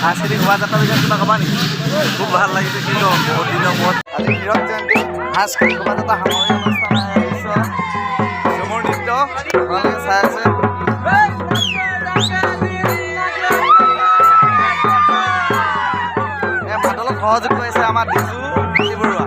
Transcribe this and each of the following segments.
সাংস্কৃতিক শোভাযাত্ৰা বিষয়ে কিবা ক'বা নেকি? খুব ভাল লাগিছে কিন্তু বহুত দিনৰ মূৰত আজি হীৰক জয়ন্তী সাংস্কৃতিক শোভাযাত্ৰা সামৰণি অনুষ্ঠান ঝুমুৰ নৃত্য আপোনালোকে চাই আছে। মাদলত সহযোগ কৰিছে আমাৰ ডিজু বৰুৱা।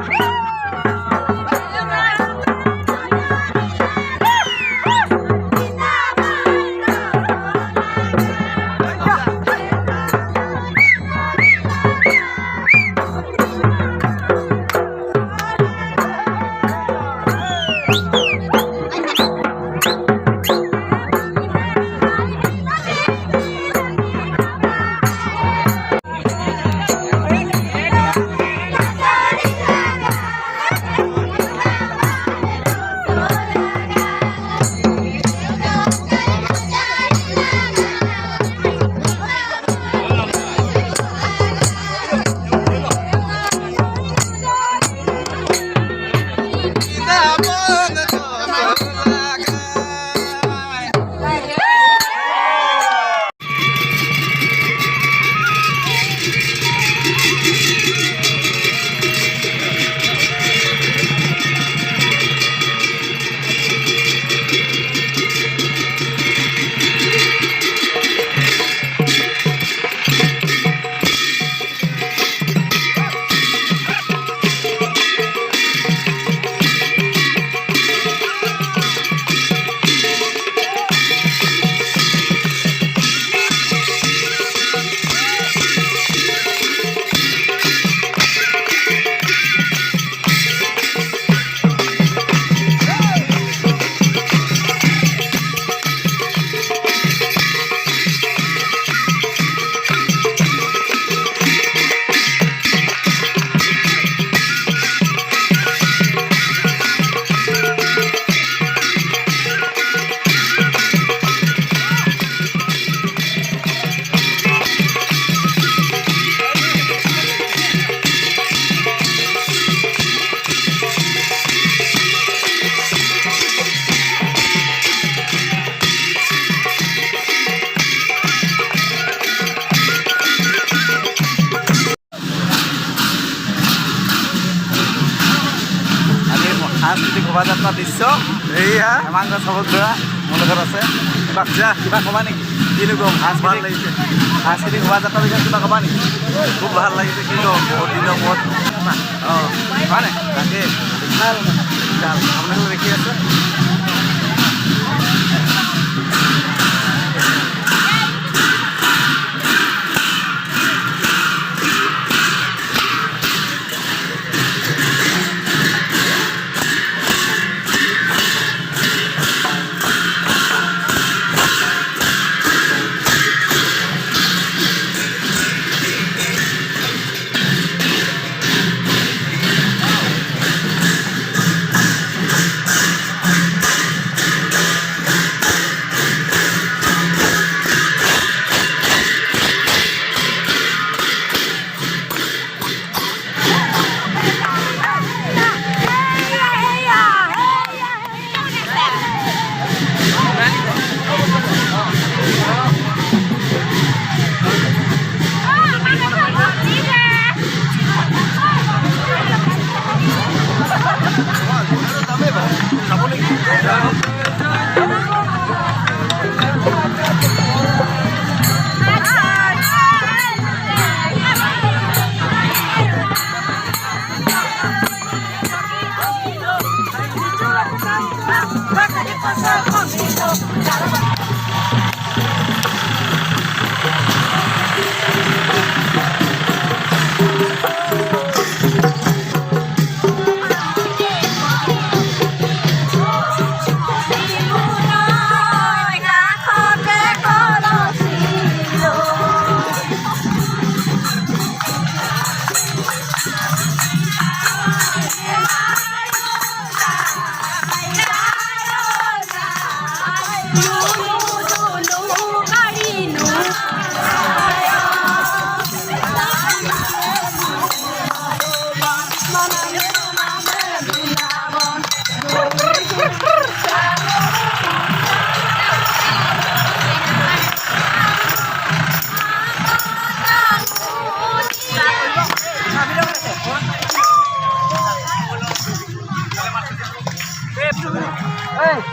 সাংস্কৃতিক শোভাযাত্ৰা দৃশ্য এয়া হেমাংগ চবকদৰা মোৰ লগত আছে। কিবা ক'বা নেকি? কিনো ক'ম, ভাল লাগিছে। সাংস্কৃতিক শোভাযাত্ৰা বিষয়ে কিবা ক'বা নেকি? খুব ভাল লাগিছে কিন্তু বহুত দিনৰ মূৰত। অঁ হয় নাই? তাকে ভাল আপোনালোকে দেখি আছে। Hey!